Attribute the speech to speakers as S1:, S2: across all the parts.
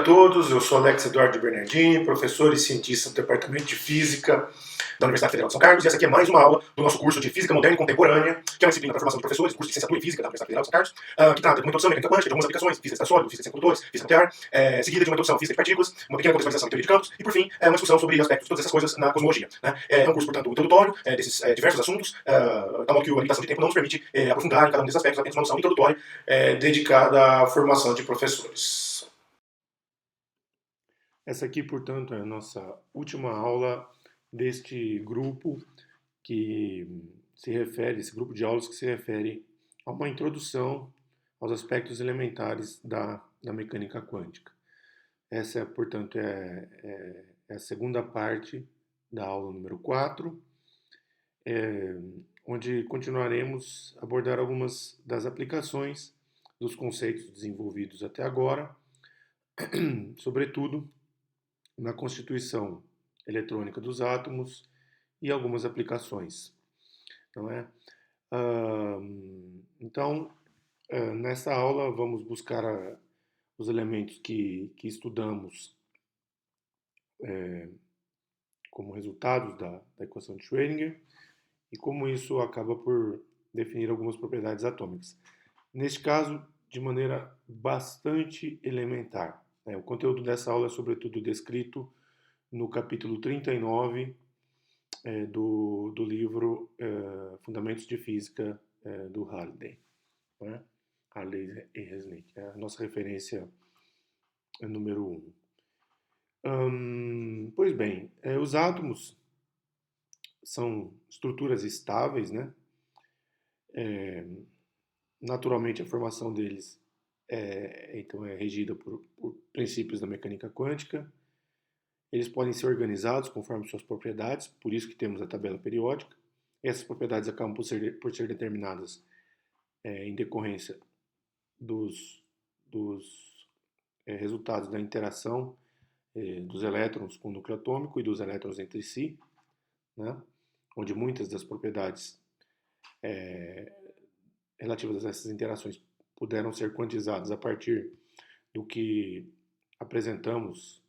S1: a todos, eu sou Alex Eduardo Bernardini, professor e cientista do Departamento de Física da Universidade Federal de São Carlos, e essa aqui é mais uma aula do nosso curso de Física Moderna e Contemporânea, que é uma disciplina para formação de professores, curso de Licenciatura em Física da Universidade Federal de São Carlos, que trata de uma introdução à mecânica quântica, de algumas aplicações, física de sólido, física de condutores, física nuclear, seguida de uma introdução à física de partículas, uma pequena contextualização em teoria de campos, e por fim, uma discussão sobre aspectos de todas essas coisas na cosmologia. Né? É um curso, portanto, introdutório desses diversos assuntos, da modo que a limitação de tempo não nos permite aprofundar em cada um desses aspectos, apenas uma noção introdutória dedicada à formação de professores.
S2: Essa aqui, portanto, é a nossa última aula deste grupo esse grupo de aulas que se refere a uma introdução aos aspectos elementares da mecânica quântica. Essa, portanto, é a segunda parte da aula número 4, onde continuaremos a abordar algumas das aplicações dos conceitos desenvolvidos até agora, sobretudo na constituição eletrônica dos átomos e algumas aplicações, não é? Então, nessa aula vamos buscar os elementos que estudamos como resultados da equação de Schrödinger e como isso acaba por definir algumas propriedades atômicas. Neste caso, de maneira bastante elementar. O conteúdo dessa aula é sobretudo descrito no capítulo 39 do livro Fundamentos de Física do Halliday. Né? Halliday e Resnick. É a nossa referência número 1. Pois bem, os átomos são estruturas estáveis, né? Naturalmente, a formação deles então é regida por princípios da mecânica quântica. Eles podem ser organizados conforme suas propriedades, por isso que temos a tabela periódica. Essas propriedades acabam por ser determinadas em decorrência dos resultados da interação dos elétrons com o núcleo atômico e dos elétrons entre si, né? Onde muitas das propriedades relativas a essas interações puderam ser quantizadas a partir do que apresentamos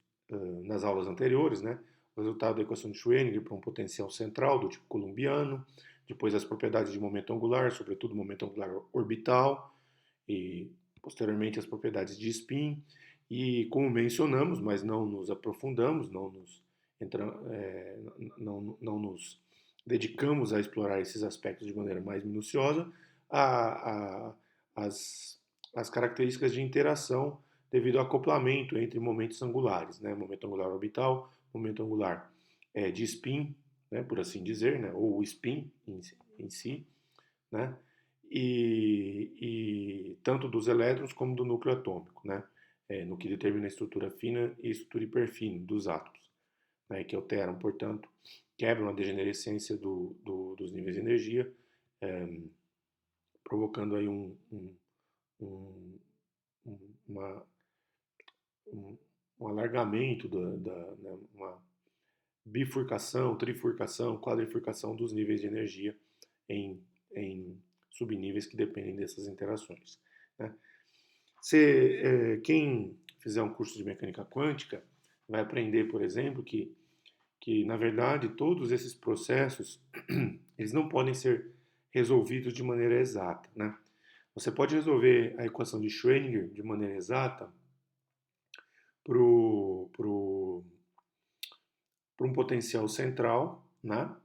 S2: nas aulas anteriores, né? O resultado da equação de Schrödinger para um potencial central do tipo coulombiano, depois as propriedades de momento angular, sobretudo momento angular orbital, e posteriormente as propriedades de spin, e como mencionamos, mas não nos aprofundamos, não nos dedicamos a explorar esses aspectos de maneira mais minuciosa, as características de interação devido ao acoplamento entre momentos angulares, né? Momento angular orbital, momento angular de spin, né? Por assim dizer, né? Ou o spin em si, né? E tanto dos elétrons como do núcleo atômico, né? No que determina a estrutura fina e estrutura hiperfina dos átomos, né? Que alteram, portanto, quebram a degenerescência dos níveis de energia, provocando aí um alargamento, né, uma bifurcação, trifurcação, quadrifurcação dos níveis de energia em subníveis que dependem dessas interações. Né? Quem fizer um curso de mecânica quântica vai aprender, por exemplo, que na verdade todos esses processos eles não podem ser resolvidos de maneira exata. Né? Você pode resolver a equação de Schrödinger de maneira exata para um potencial central, né?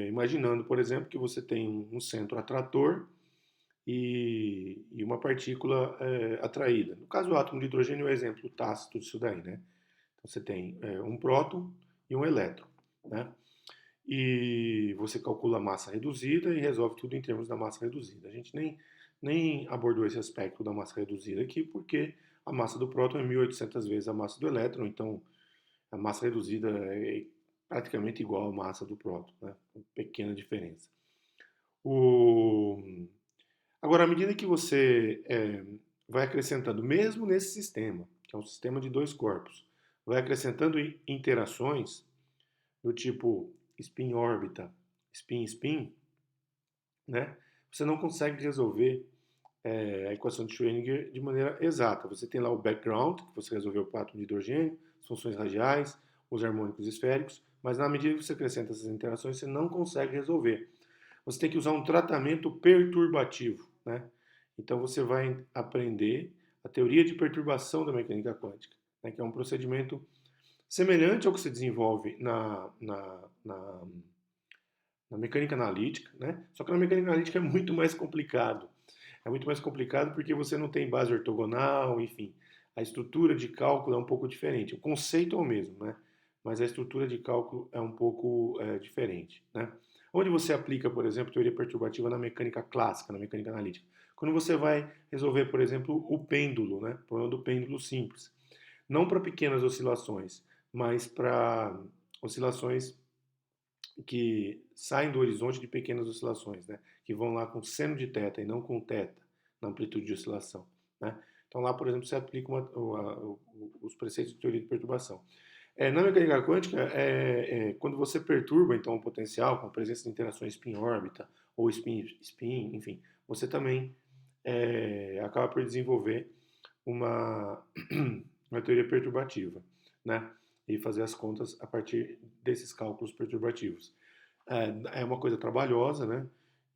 S2: Imaginando, por exemplo, que você tem um centro atrator e uma partícula atraída. No caso, o átomo de hidrogênio é o exemplo tácito disso daí, né? Então, você tem um próton e um elétron, né? E você calcula a massa reduzida e resolve tudo em termos da massa reduzida. A gente nem abordou esse aspecto da massa reduzida aqui, porque a massa do próton é 1.800 vezes a massa do elétron, então a massa reduzida é praticamente igual à massa do próton, né? Uma pequena diferença. Agora, à medida que você vai acrescentando, mesmo nesse sistema, que é um sistema de dois corpos, vai acrescentando interações do tipo spin-órbita, spin-spin, né? Você não consegue resolver a equação de Schrödinger de maneira exata. Você tem lá o background, que você resolveu para o átomo de hidrogênio, as funções radiais, os harmônicos esféricos, mas na medida que você acrescenta essas interações, você não consegue resolver. Você tem que usar um tratamento perturbativo, né? Então você vai aprender a teoria de perturbação da mecânica quântica, né, que é um procedimento semelhante ao que se desenvolve na mecânica analítica, né? Só que na mecânica analítica é muito mais complicado. É muito mais complicado porque você não tem base ortogonal, enfim. A estrutura de cálculo é um pouco diferente. O conceito é o mesmo, né? Mas a estrutura de cálculo é um pouco diferente, né? Onde você aplica, por exemplo, teoria perturbativa na mecânica clássica, na mecânica analítica? Quando você vai resolver, por exemplo, o pêndulo, né? O problema do pêndulo simples. Não para pequenas oscilações, mas para oscilações que saem do horizonte de pequenas oscilações, né? Que vão lá com seno de θ e não com θ na amplitude de oscilação, né? Então lá, por exemplo, você aplica os preceitos de teoria de perturbação. Na mecânica quântica, quando você perturba então o potencial com a presença de interações spin-órbita ou spin, enfim, você também acaba por desenvolver uma, uma teoria perturbativa, né? E fazer as contas a partir desses cálculos perturbativos. É uma coisa trabalhosa, né?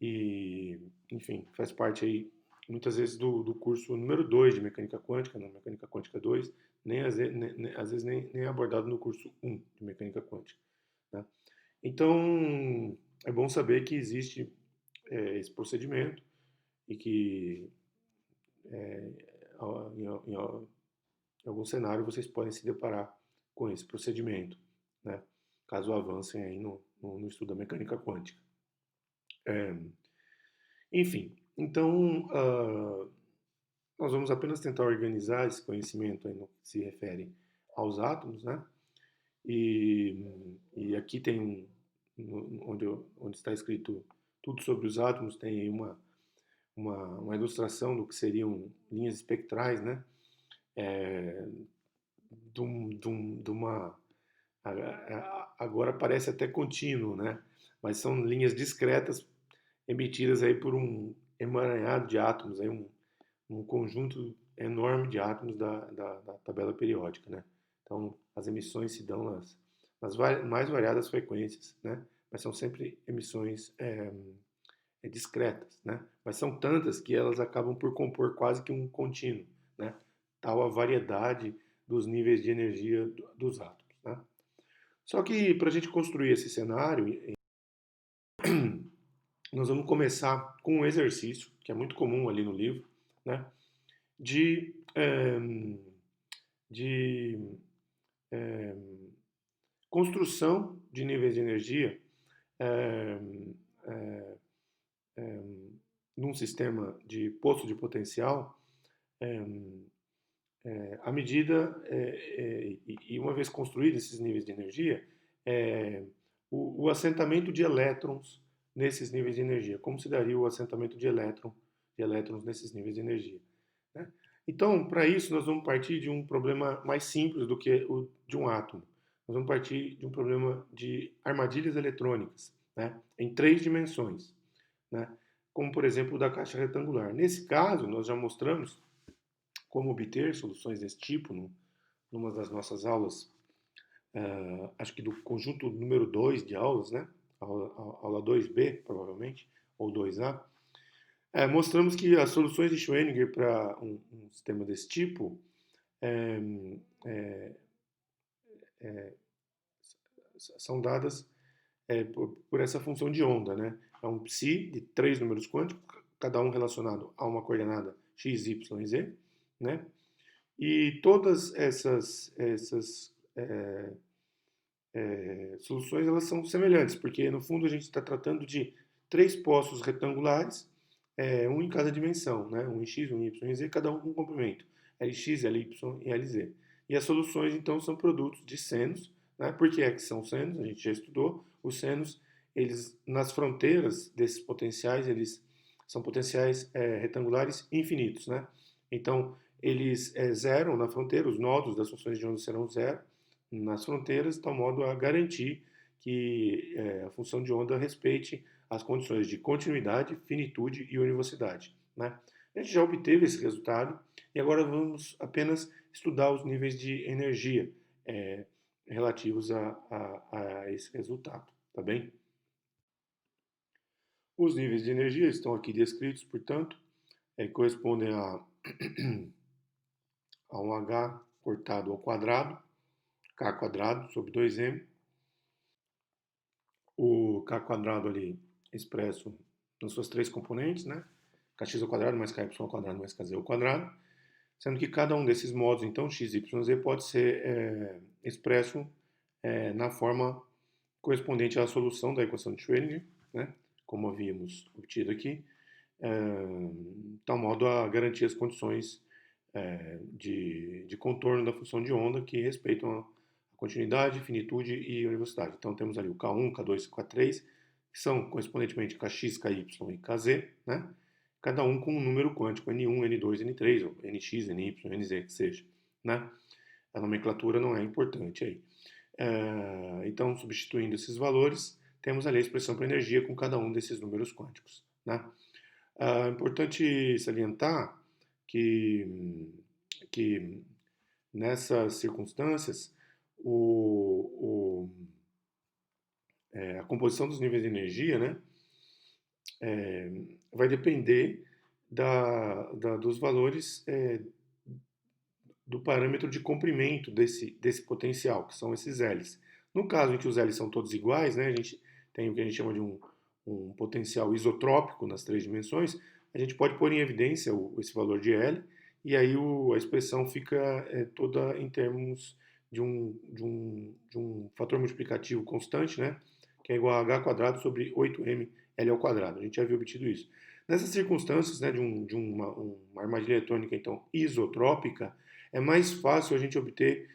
S2: E, enfim, faz parte aí, muitas vezes, do curso número 2 de Mecânica Quântica, na Mecânica Quântica 2, às vezes nem é abordado no curso 1 de Mecânica Quântica, né? Então, é bom saber que existe esse procedimento e que em algum cenário vocês podem se deparar com esse procedimento, né? Caso avancem aí no estudo da mecânica quântica. Enfim, então nós vamos apenas tentar organizar esse conhecimento aí no que se refere aos átomos, né? E aqui tem onde está escrito tudo sobre os átomos, tem aí uma ilustração do que seriam linhas espectrais, né? De uma agora parece até contínuo, né? Mas são linhas discretas emitidas aí por um emaranhado de átomos, aí um conjunto enorme de átomos da tabela periódica, né? Então, as emissões se dão nas mais variadas frequências, né? Mas são sempre emissões discretas, né? Mas são tantas que elas acabam por compor quase que um contínuo, né? Tal a variedade dos níveis de energia dos átomos, né? Só que para a gente construir esse cenário, nós vamos começar com um exercício, que é muito comum ali no livro, né? De, de construção de níveis de energia é, é, é, num sistema de poço de potencial à medida, e uma vez construídos esses níveis de energia, o assentamento de elétrons nesses níveis de energia. Como se daria o assentamento de elétrons nesses níveis de energia, né? Então, para isso, nós vamos partir de um problema mais simples do que o de um átomo. Nós vamos partir de um problema de armadilhas eletrônicas, né, em 3 dimensões, né, como, por exemplo, o da caixa retangular. Nesse caso, nós já mostramos como obter soluções desse tipo numa das nossas aulas, acho que do conjunto número 2 de aulas, né? Aula 2B, provavelmente, ou 2A. Mostramos que as soluções de Schrödinger para um sistema desse tipo é, é, são dadas por essa função de onda, né? É um psi de 3 números quânticos, cada um relacionado a uma coordenada x, y e z, né? E todas essas soluções elas são semelhantes, porque no fundo a gente está tratando de 3 poços retangulares, um em cada dimensão, né? Um em x, um em y e z, cada um com um comprimento, Lx, Ly e Lz. E as soluções então são produtos de senos, né? Por que é que são senos? A gente já estudou. Os senos, eles nas fronteiras desses potenciais, eles são potenciais retangulares infinitos, né? Então eles zeram na fronteira, os nodos das funções de onda serão zero nas fronteiras, de tal modo a garantir que a função de onda respeite as condições de continuidade, finitude e univocidade, né? A gente já obteve esse resultado e agora vamos apenas estudar os níveis de energia relativos a esse resultado, tá bem? Os níveis de energia estão aqui descritos, portanto, correspondem a um H cortado ao quadrado, K quadrado sobre 2M. O K quadrado ali expresso nas suas três componentes, né? Kx ao quadrado mais ky ao quadrado mais kz ao quadrado, sendo que cada um desses modos, então, x, y, z, pode ser expresso na forma correspondente à solução da equação de Schrödinger, né? Como havíamos obtido aqui, de tal modo a garantir as condições de contorno da função de onda que respeitam a continuidade, finitude e universalidade. Então temos ali o K1, K2 e K3, que são correspondentemente Kx, Ky e Kz, né? Cada um com um número quântico N1, N2, N3, ou Nx, Ny, Nz, que seja, né? A nomenclatura não é importante aí. Então, substituindo esses valores, temos ali a expressão para energia com cada um desses números quânticos, né? É importante salientar que nessas circunstâncias a composição dos níveis de energia, né, vai depender dos valores do parâmetro de comprimento desse potencial, que são esses L's. No caso em que os L's são todos iguais, né, a gente tem o que a gente chama de um potencial isotrópico nas três dimensões, a gente pode pôr em evidência esse valor de L, e aí a expressão fica toda em termos de um fator multiplicativo constante, né, que é igual a h quadrado sobre 8m L ao quadrado. A gente já havia obtido isso. Nessas circunstâncias, né, de uma armadilha eletrônica, então, isotrópica, é mais fácil a gente obter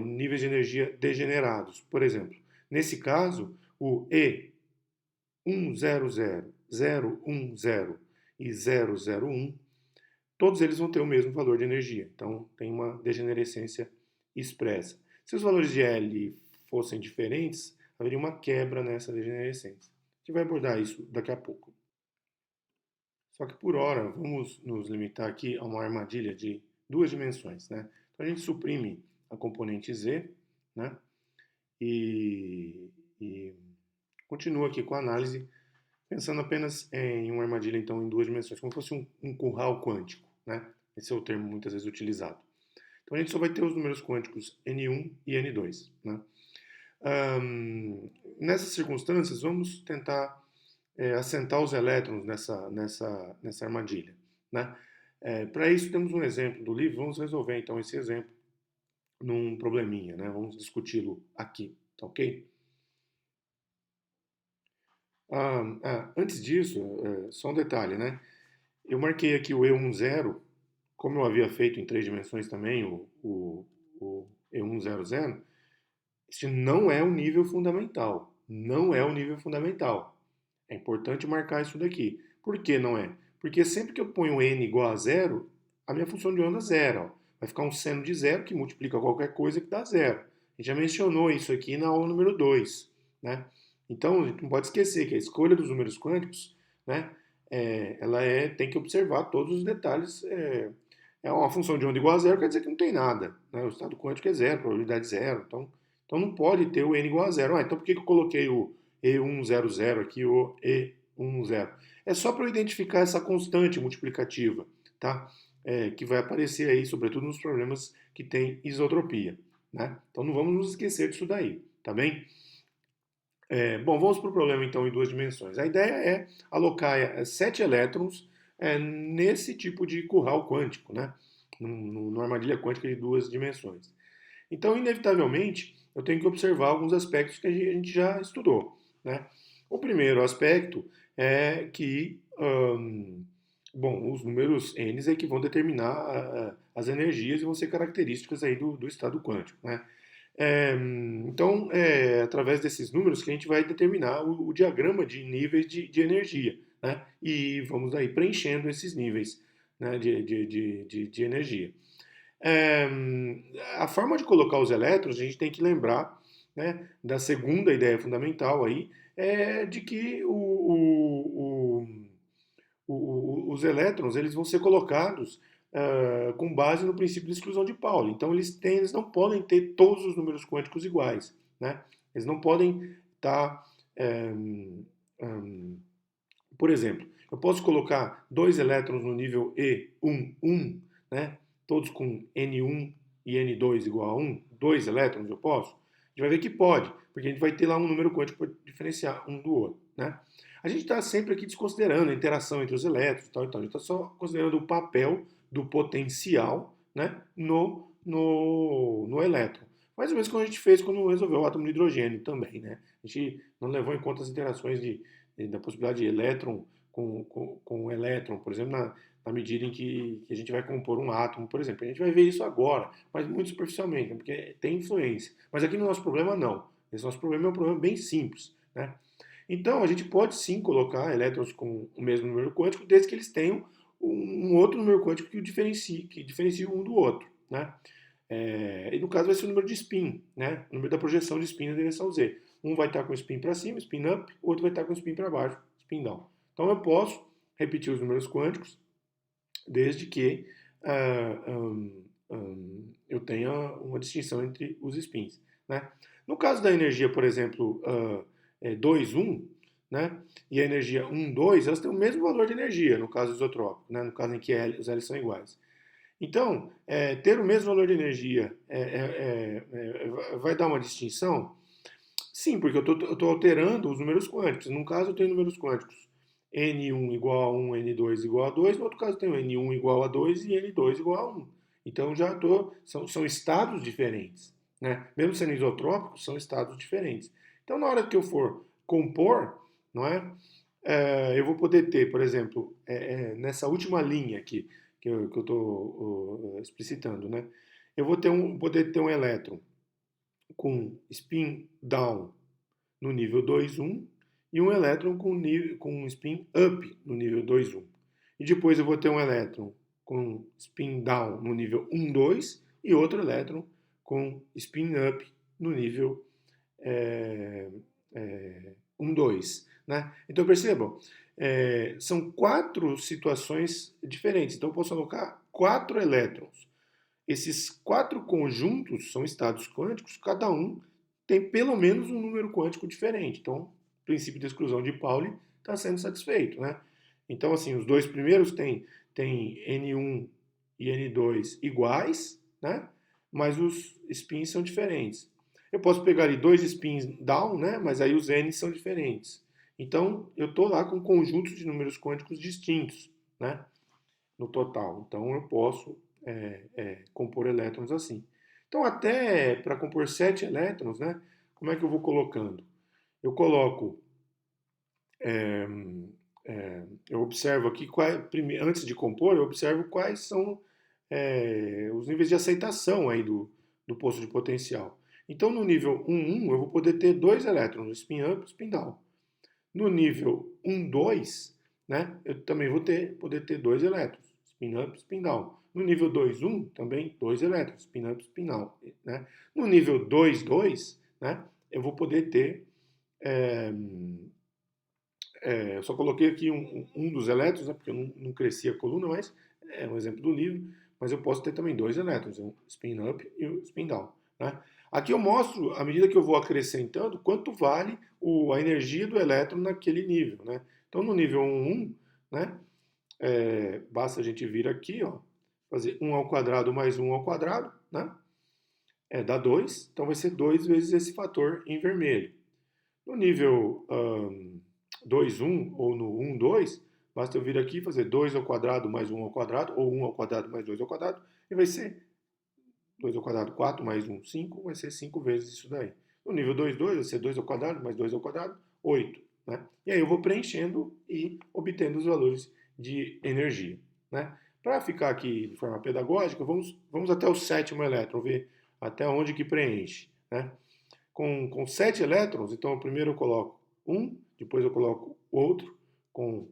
S2: níveis de energia degenerados. Por exemplo, nesse caso, o E100, 010 e 001, todos eles vão ter o mesmo valor de energia. Então, tem uma degenerescência expressa. Se os valores de L fossem diferentes, haveria uma quebra nessa degenerescência. A gente vai abordar isso daqui a pouco. Só que por hora, vamos nos limitar aqui a uma armadilha de duas dimensões, né? Então a gente suprime a componente Z, né? E continua aqui com a análise, pensando apenas em uma armadilha então em duas dimensões, como se fosse um curral quântico, né? Esse é o termo muitas vezes utilizado. Então a gente só vai ter os números quânticos N1 e N2, né? Nessas circunstâncias, vamos tentar assentar os elétrons nessa armadilha, né? Para isso, temos um exemplo do livro. Vamos resolver, então, esse exemplo num probleminha, né? Vamos discuti-lo aqui, tá ok? Antes disso, só um detalhe, né? Eu marquei aqui o E10, como eu havia feito em três dimensões também, o E100. Este não é o nível fundamental. Não é o nível fundamental. É importante marcar isso daqui. Por que não é? Porque sempre que eu ponho n igual a zero, a minha função de onda é zero. Ó. Vai ficar um seno de zero que multiplica qualquer coisa que dá zero. A gente já mencionou isso aqui na aula número 2. Né? Então, a gente não pode esquecer que a escolha dos números quânticos, né, ela tem que observar todos os detalhes. É uma função de onda igual a zero, quer dizer que não tem nada. Né? O estado quântico é zero, probabilidade zero. Então não pode ter o n igual a zero. Então por que eu coloquei o E100 aqui, o E10? É só para eu identificar essa constante multiplicativa, tá? Que vai aparecer aí, sobretudo nos problemas que tem isotropia, né? Então não vamos nos esquecer disso daí, tá bem? Bom, vamos para o problema então em duas dimensões. A ideia é alocar 7 elétrons nesse tipo de curral quântico, né? Numa armadilha quântica de duas dimensões. Então, inevitavelmente, eu tenho que observar alguns aspectos que a gente já estudou, né? O primeiro aspecto é que, os números n é que vão determinar as energias e vão ser características aí do estado quântico, né? Então, através desses números que a gente vai determinar o diagrama de níveis de energia, né? E vamos aí preenchendo esses níveis, né, de energia. A forma de colocar os elétrons, a gente tem que lembrar, né, da segunda ideia fundamental aí, de que o os elétrons eles vão ser colocados com base no princípio de exclusão de Pauli. Então eles não podem ter todos os números quânticos iguais, né? Eles não podem estar, por exemplo, eu posso colocar dois elétrons no nível E11, né? Todos com N1 e N2 igual a 1, dois elétrons eu posso? A gente vai ver que pode, porque a gente vai ter lá um número quântico para diferenciar um do outro, né? A gente está sempre aqui desconsiderando a interação entre os elétrons e tal, e tal. A gente está só considerando o papel do potencial, né, no elétron. Mais ou menos como a gente fez quando resolveu o átomo de hidrogênio também, né? A gente não levou em conta as interações da possibilidade de elétron com elétron, por exemplo, na medida em que a gente vai compor um átomo, por exemplo. A gente vai ver isso agora, mas muito superficialmente, né, porque tem influência. Mas aqui no nosso problema, não. Esse nosso problema é um problema bem simples, né? Então, a gente pode sim colocar elétrons com o mesmo número quântico, desde que eles tenham um outro número quântico que diferencie um do outro, né? E no caso vai ser o número de spin, né? O número da projeção de spin na direção Z. Um vai estar com spin para cima, spin up, o outro vai estar com spin para baixo, spin down. Então eu posso repetir os números quânticos desde que eu tenha uma distinção entre os spins, né? No caso da energia, por exemplo, 2, 1, né? E a energia 1, 2, elas têm o mesmo valor de energia, no caso isotrópico, né? No caso em que os L são iguais. Então, ter o mesmo valor de energia vai dar uma distinção? Sim, porque eu estou alterando os números quânticos. Num caso, eu tenho números quânticos N1 igual a 1, N2 igual a 2. No outro caso, eu tenho N1 igual a 2 e N2 igual a 1. Então, já estou... São estados diferentes, né? Mesmo sendo isotrópicos, são estados diferentes. Então, na hora que eu for compor, não é? Eu vou poder ter, por exemplo, nessa última linha aqui, que eu estou explicitando, né? Eu vou poder ter um elétron com spin down no nível 2,1 e um elétron com spin up no nível 2,1. E depois eu vou ter um elétron com spin down no nível 1,2 e outro elétron com spin up no nível 1,2. Né? Então percebam, são 4 situações diferentes. Então eu posso alocar 4 elétrons. Esses 4 conjuntos são estados quânticos, cada um tem pelo menos um número quântico diferente. Então, o princípio de exclusão de Pauli está sendo satisfeito, né? Então, assim, os dois primeiros têm N1 e N2 iguais, né? Mas os spins são diferentes. Eu posso pegar ali 2 spins down, né? Mas aí os N são diferentes. Então, eu estou lá com conjuntos de números quânticos distintos, né? No total. Então, eu posso compor elétrons assim. Então, até para compor 7 elétrons, né? Como é que eu vou colocando? Eu coloco, eu observo aqui, antes de compor, eu observo quais são os níveis de aceitação aí do posto de potencial. Então, no nível 1,1, eu vou poder ter 2 elétrons, spin up e spin down. No nível 1,2, né, eu também vou poder ter 2 elétrons, spin up e spin down. No nível 2,1, também 2 elétrons, spin up e spin down. Né? No nível 2,2, né, eu vou poder ter... eu só coloquei aqui um dos elétrons, né, porque eu não cresci a coluna, mas é um exemplo do livro. Mas eu posso ter também 2 elétrons, um spin up e um spin down. Né? Aqui eu mostro, à medida que eu vou acrescentando, quanto vale a energia do elétron naquele nível. Né? Então, no nível 1,1, né, basta a gente vir aqui, ó, fazer 1 ao quadrado mais 1 ao quadrado, né? Dá 2, então vai ser 2 vezes esse fator em vermelho. No nível 2,1 ou no 1,2, basta eu vir aqui e fazer 2 ao quadrado mais 1 ao quadrado, ou 1 ao quadrado mais 2 ao quadrado, e vai ser 2 ao quadrado, 4, mais 1, 5, vai ser 5 vezes isso daí. No nível 2,2 vai ser 2 ao quadrado mais 2 ao quadrado, 8. Né? E aí eu vou preenchendo e obtendo os valores de energia. Né? Para ficar aqui de forma pedagógica, vamos até o 7º elétron, ver até onde que preenche. Né? Com 7 elétrons, então primeiro eu coloco um, depois eu coloco outro com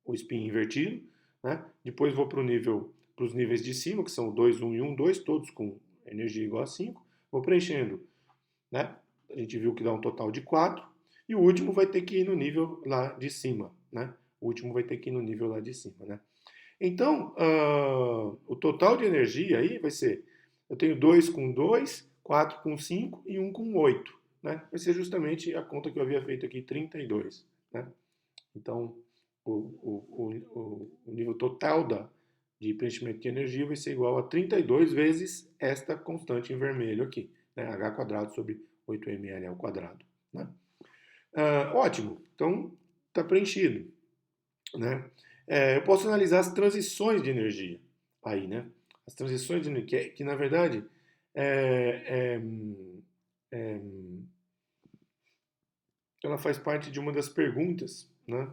S2: o spin invertido, né? Depois vou para os níveis de cima, que são o 2, 1 e 1, 2, todos com energia igual a 5, vou preenchendo, né? A gente viu que dá um total de 4, e o último vai ter que ir no nível lá de cima, né? O último vai ter que ir no nível lá de cima, né? Então, o total de energia aí vai ser, eu tenho 2 com 2, 4 com 5 e 1 com 8, né? Vai ser justamente a conta que eu havia feito aqui, 32, né? Então, o nível total de preenchimento de energia vai ser igual a 32 vezes esta constante em vermelho aqui, né? H quadrado sobre 8ml ao quadrado, né? Ótimo, então está preenchido, né? Eu posso analisar as transições de energia aí, né? As transições de energia, que na verdade é, é, ela faz parte de uma das perguntas, né?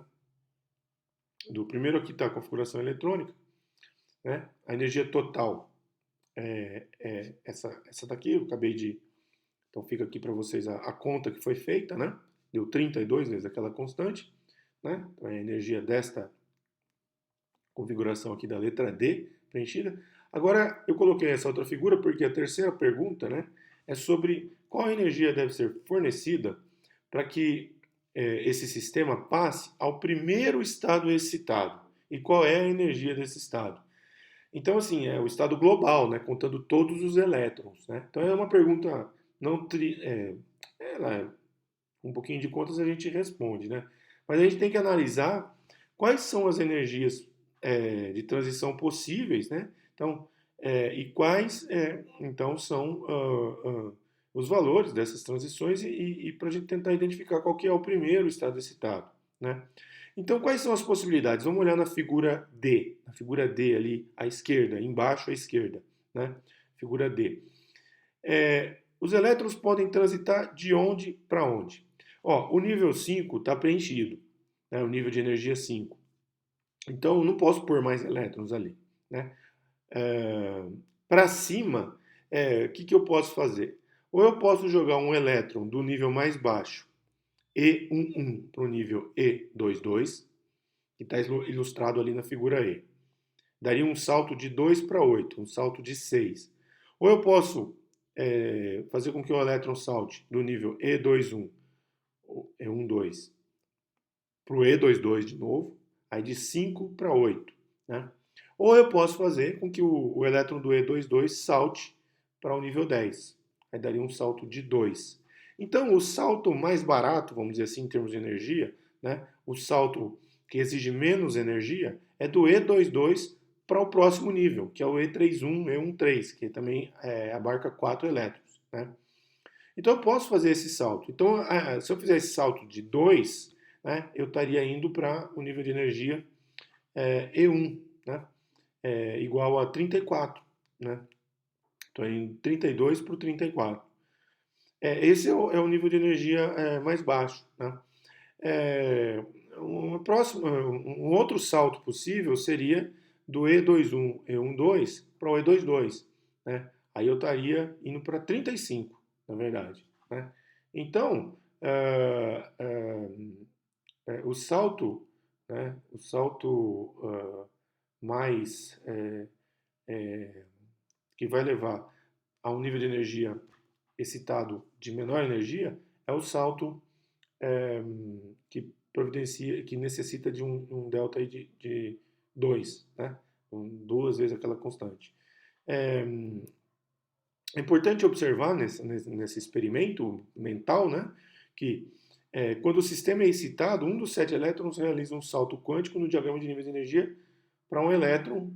S2: Do primeiro aqui está a configuração eletrônica, né? A energia total é essa daqui, eu acabei de. Então fica aqui para vocês a conta que foi feita, né? Deu 32 vezes aquela constante, né? Então é a energia desta configuração aqui da letra D preenchida. Agora eu coloquei essa outra figura porque a terceira pergunta, né, é sobre qual energia deve ser fornecida para que esse sistema passe ao primeiro estado excitado. E qual é a energia desse estado? Então, assim, é o estado global, né, contando todos os elétrons. Né? Então é uma pergunta não ela, um pouquinho de contas a gente responde, né? Mas a gente tem que analisar quais são as energias de transição possíveis, né? Então, e quais então são os valores dessas transições e para a gente tentar identificar qual que é o primeiro estado excitado, né? Então, quais são as possibilidades? Vamos olhar na figura D, ali à esquerda, embaixo à esquerda, né? Figura D. Os elétrons podem transitar de onde para onde? Ó, o nível 5 está preenchido, né? O nível de energia 5. Então, eu não posso pôr mais elétrons ali, né? Para cima, o que eu posso fazer? Ou eu posso jogar um elétron do nível mais baixo, E11, para o nível E22, que está ilustrado ali na figura E. Daria um salto de 2 para 8, um salto de 6. Ou eu posso fazer com que o elétron salte do nível E21, E12, para o E22 de novo, aí de 5 para 8. Né? Ou eu posso fazer com que o elétron do E22 salte para o nível 10. Aí daria um salto de 2. Então, o salto mais barato, vamos dizer assim, em termos de energia, né? O salto que exige menos energia é do E22 para o próximo nível, que é o E31, E13, que também abarca 4 elétrons. Né? Então, eu posso fazer esse salto. Então, se eu fizer esse salto de 2, né, eu estaria indo para o nível de energia E1, né, igual a 34. Né? Estou indo 32 para o 34. Esse é o nível de energia mais baixo. Né? Um outro salto possível seria do E21, E12 para o E22. Né? Aí eu estaria indo para 35, na verdade. Né? Então, o salto, né, mais que vai levar a um nível de energia excitado de menor energia é o salto que providencia, que necessita de um delta aí de 2, né? Duas vezes aquela constante. É importante observar nesse experimento mental, né, que quando o sistema é excitado, um dos 7 elétrons realiza um salto quântico no diagrama de níveis de energia para um elétron,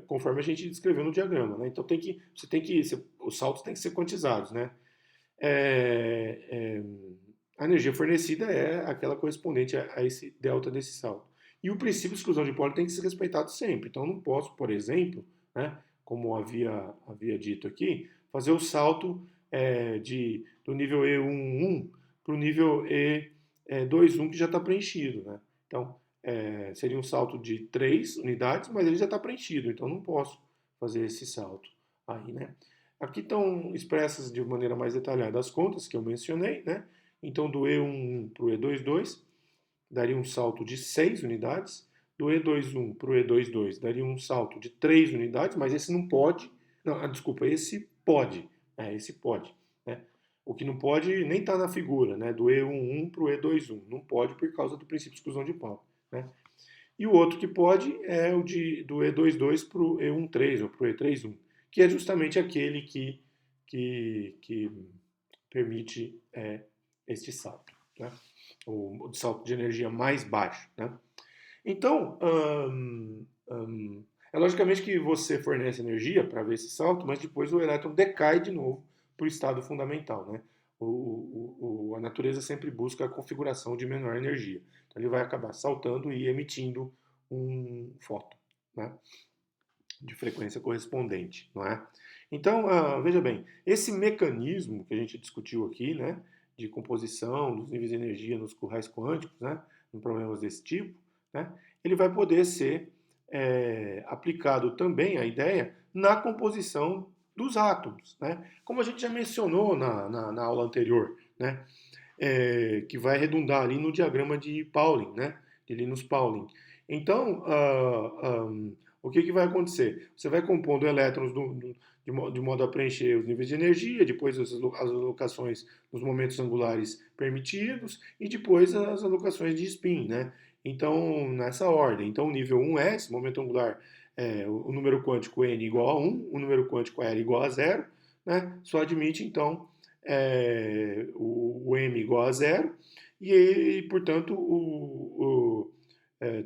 S2: conforme a gente descreveu no diagrama. Né? Então os saltos têm que ser quantizados. Né? A energia fornecida é aquela correspondente a esse delta desse salto. E o princípio de exclusão de polo tem que ser respeitado sempre. Então, eu não posso, por exemplo, né, como havia dito aqui, fazer o salto do nível E11 para o nível E21, que já está preenchido. Né? Então, seria um salto de 3 unidades, mas ele já está preenchido, então não posso fazer esse salto aí, né? Aqui estão expressas de maneira mais detalhada as contas que eu mencionei, né? Então, do E11 para o E22, daria um salto de 6 unidades. Do E21 para o E22, daria um salto de 3 unidades, mas esse não pode. Não, desculpa, esse pode. Esse pode. Né? O que não pode nem está na figura, né? Do E11 para o E21. Não pode por causa do princípio de exclusão de Pauli, né? E o outro que pode é o do E22 para o E13 ou para o E31, que é justamente aquele que permite este salto, né? O salto de energia mais baixo, né? Então, é logicamente que você fornece energia para ver esse salto, mas depois o elétron decai de novo para o estado fundamental, né? A natureza sempre busca a configuração de menor energia. Então ele vai acabar saltando e emitindo um fóton, né? De frequência correspondente, não é? Então, veja bem, esse mecanismo que a gente discutiu aqui, né, de composição dos níveis de energia nos currais quânticos, né, em problemas desse tipo, né, ele vai poder ser aplicado também, a ideia, na composição dos átomos, né? Como a gente já mencionou na aula anterior, né, que vai redundar ali no diagrama de Pauling, né, de Linus Pauling. Então, o que vai acontecer? Você vai compondo elétrons de modo a preencher os níveis de energia, depois as alocações nos momentos angulares permitidos e depois as alocações de spin, né? Então, nessa ordem. Então, o nível 1S, momento angular, o número quântico n igual a 1, o número quântico L igual a 0, né? Só admite, então, o m igual a 0 e portanto,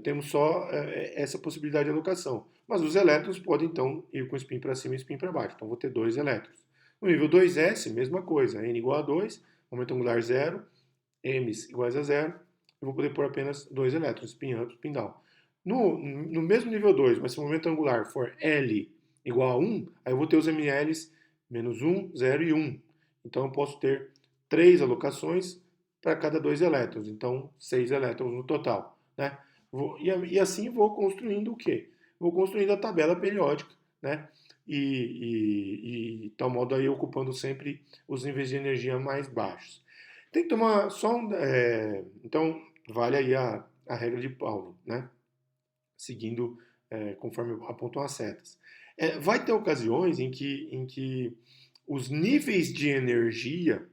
S2: temos só essa possibilidade de alocação. Mas os elétrons podem, então, ir com spin para cima e spin para baixo. Então, vou ter dois elétrons. No nível 2S, mesma coisa. N igual a 2, momento angular 0, m iguais a 0. Eu vou poder pôr apenas dois elétrons, spin up, spin down. No mesmo nível 2, mas se o momento angular for L igual a 1, aí eu vou ter os MLs menos 1, 0 e 1. Então, eu posso ter 3 alocações para cada dois elétrons. Então, 6 elétrons no total, né? E assim vou construindo o quê? Vou construindo a tabela periódica, né? E tal modo aí ocupando sempre os níveis de energia mais baixos. Tem que tomar só então, vale aí a regra de Pauling, né? Seguindo conforme apontam as setas. Vai ter ocasiões em que os níveis de energia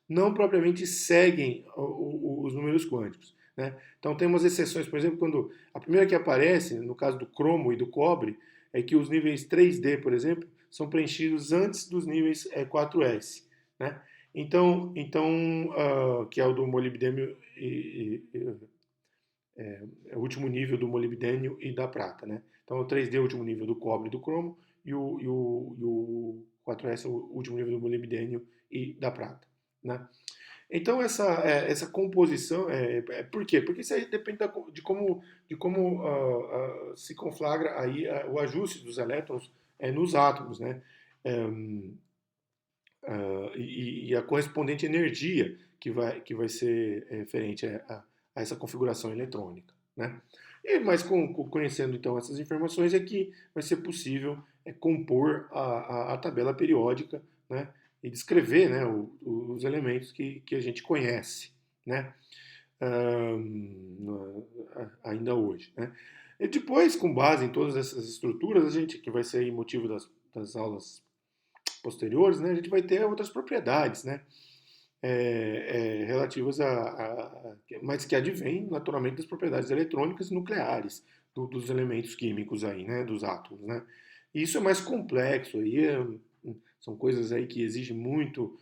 S2: não propriamente seguem os números quânticos, né? Então tem umas exceções, por exemplo, quando a primeira que aparece, no caso do cromo e do cobre, é que os níveis 3D, por exemplo, são preenchidos antes dos níveis 4S, né? Então que é o do molibdênio é o último nível do molibdênio e da prata, né? Então o 3D é o último nível do cobre e do cromo e o 4S é o último nível do molibdênio e da prata, né? Então essa composição por quê? Porque isso aí depende de como se conflagra aí o ajuste dos elétrons nos átomos, né? E a correspondente energia que vai ser referente a essa configuração eletrônica, né? Mas conhecendo então essas informações é que vai ser possível compor a tabela periódica, né? E descrever, né, os elementos que a gente conhece, né? Ainda hoje, né? E depois, com base em todas essas estruturas, a gente que vai ser aí motivo das aulas posteriores, né, a gente vai ter outras propriedades, né, relativas mas que advêm naturalmente das propriedades eletrônicas e nucleares dos elementos químicos aí, né, dos átomos, né. E isso é mais complexo, aí são coisas aí que exigem muito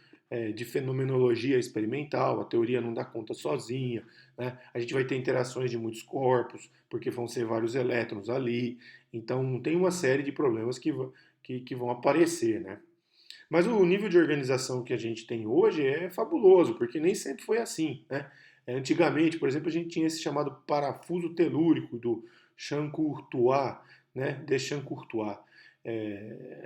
S2: de fenomenologia experimental, a teoria não dá conta sozinha, né? A gente vai ter interações de muitos corpos, porque vão ser vários elétrons ali, então tem uma série de problemas que vão aparecer, né? Mas o nível de organização que a gente tem hoje é fabuloso, porque nem sempre foi assim, né? Antigamente, por exemplo, a gente tinha esse chamado parafuso telúrico do Champ-Courtois, né? De Champ-Courtois.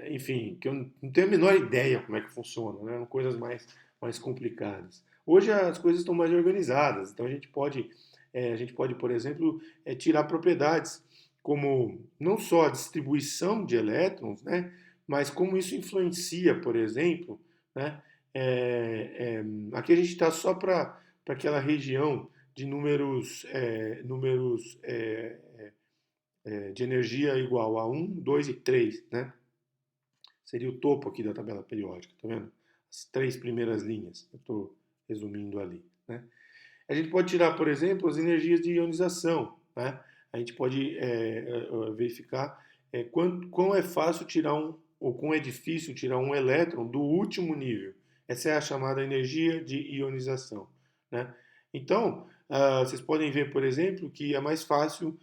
S2: Enfim, que eu não tenho a menor ideia como é que funciona, né? São coisas mais complicadas. Hoje as coisas estão mais organizadas, então a gente pode, por exemplo, tirar propriedades como não só a distribuição de elétrons, né? Mas como isso influencia, por exemplo, né? Aqui a gente está só para aquela região de números de energia igual a 1, 2 e 3, né? Seria o topo aqui da tabela periódica, tá vendo? as 3 primeiras linhas, eu estou resumindo ali, né? A gente pode tirar, por exemplo, as energias de ionização, né? A gente pode verificar quão é fácil tirar ou quão é difícil tirar um elétron do último nível. Essa é a chamada energia de ionização, né? Então, vocês podem ver, por exemplo, que é mais fácil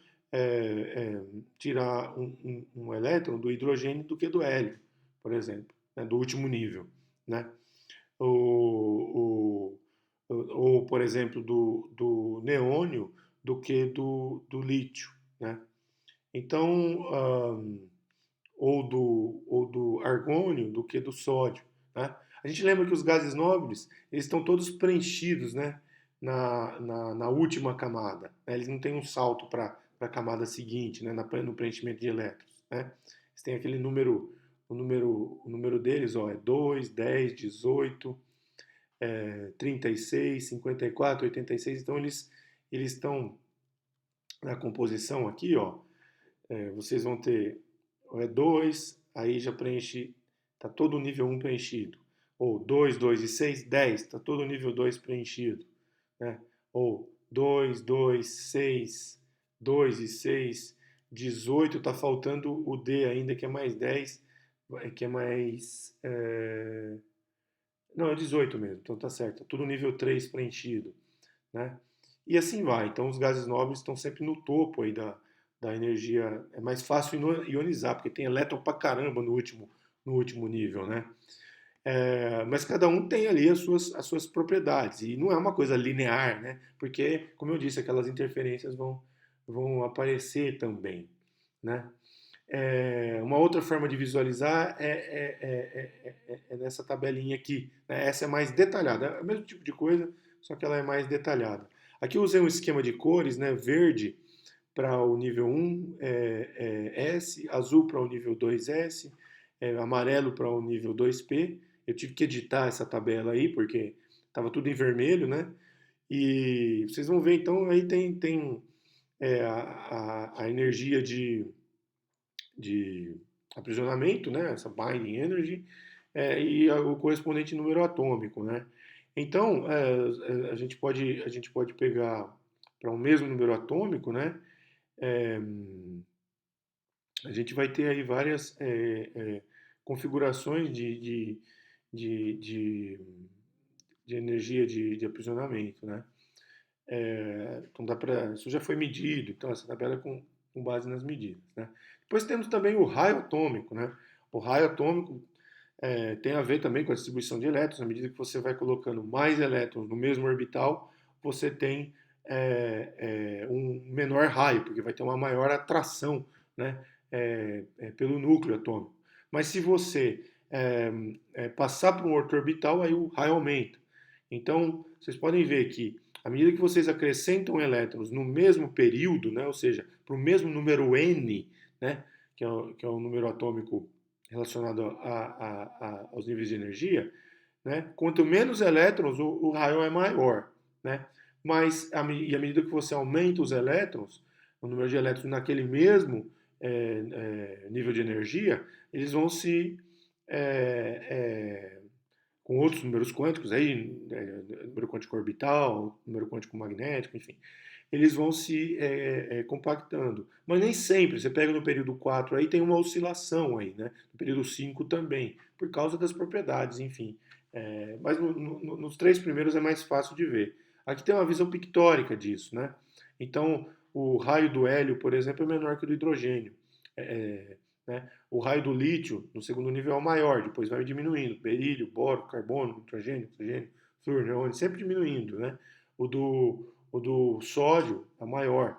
S2: tirar um elétron do hidrogênio do que do hélio, por exemplo, né? Do último nível, né? O, ou, por exemplo, do neônio do que do lítio, né? Então, ou do argônio do que do sódio, né? A gente lembra que os gases nobres, eles estão todos preenchidos, né? Na última camada, né? Eles não têm um salto para a camada seguinte, né? No preenchimento de elétrons, né? Eles têm aquele número, o número deles, ó, é 2, 10, 18, 36, 54, 86. Então eles estão na composição aqui, ó. Vocês vão ter 2, aí já preenche, está todo o nível 1 preenchido. Ou 2, 2 e 6, 10, está todo o nível 2 preenchido, né? Ou 2, 2, 6, 2 e 6, 18, está faltando o D ainda, que é mais 10, que é mais. Não, é 18 mesmo, então tá certo. Tá tudo nível 3 preenchido, né? E assim vai. Então os gases nobres estão sempre no topo aí da energia. É mais fácil ionizar, porque tem elétron pra caramba no último nível, né? Mas cada um tem ali as suas propriedades. E não é uma coisa linear, né? Porque, como eu disse, aquelas interferências vão aparecer também, né? Uma outra forma de visualizar é nessa tabelinha aqui, né? Essa é mais detalhada, é o mesmo tipo de coisa, só que ela é mais detalhada. Aqui eu usei um esquema de cores, né? Verde para o nível 1 S, azul para o nível 2S, amarelo para o nível 2P. Eu tive que editar essa tabela aí, porque estava tudo em vermelho, né? E vocês vão ver, então, aí tem a energia de aprisionamento, né? Essa binding energy, e o correspondente número atômico, né? Então, a gente pode pegar para um mesmo número atômico, né? É, a gente vai ter aí várias configurações de, de, de energia de aprisionamento, né? Então isso já foi medido, então essa tabela é com base nas medidas, né? Depois temos também o raio atômico, né? O raio atômico tem a ver também com a distribuição de elétrons. À medida que você vai colocando mais elétrons no mesmo orbital, você tem um menor raio, porque vai ter uma maior atração, né, pelo núcleo atômico. Mas se você passar para um outro orbital, aí o raio aumenta. Então, vocês podem ver que, à medida que vocês acrescentam elétrons no mesmo período, né, ou seja, para o mesmo número n, né, que é o número atômico relacionado aos níveis de energia, né? Quanto menos elétrons, o raio é maior, né? Mas, à medida que você aumenta os elétrons, o número de elétrons naquele mesmo nível de energia, eles vão se com outros números quânticos, aí, número quântico orbital, número quântico magnético, enfim, eles vão se compactando. Mas nem sempre, você pega no período 4 aí, tem uma oscilação aí, né? No período 5 também, por causa das propriedades, enfim. Mas nos 3 primeiros é mais fácil de ver. Aqui tem uma visão pictórica disso, né? Então, o raio do hélio, por exemplo, é menor que o do hidrogênio. Né? O raio do lítio, no segundo nível, é o maior, depois vai diminuindo. Berílio, boro, carbono, nitrogênio, oxigênio, flúor, neônio, sempre diminuindo, né? O do sódio é maior.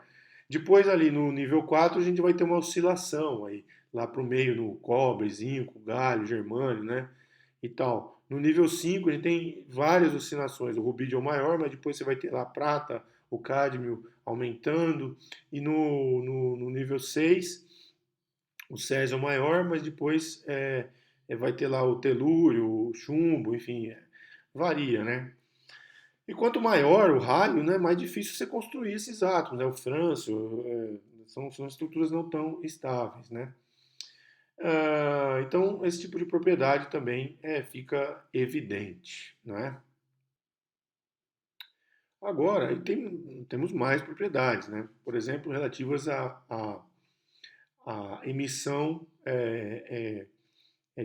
S2: Depois, ali no nível 4, a gente vai ter uma oscilação aí, lá para o meio, no cobre, zinco, galho, germânio, né? E tal. No nível 5, a gente tem várias oscilações. O rubídio é o maior, mas depois você vai ter lá a prata, o cádmio aumentando. E no nível 6, o césio é o maior, mas depois vai ter lá o telúrio, o chumbo, enfim, varia, né? E quanto maior o raio, né, mais difícil você construir esses átomos, né? O frâncio, são estruturas não tão estáveis, né? Então, esse tipo de propriedade também fica evidente, não é? Agora, temos mais propriedades, né? Por exemplo, relativas à emissão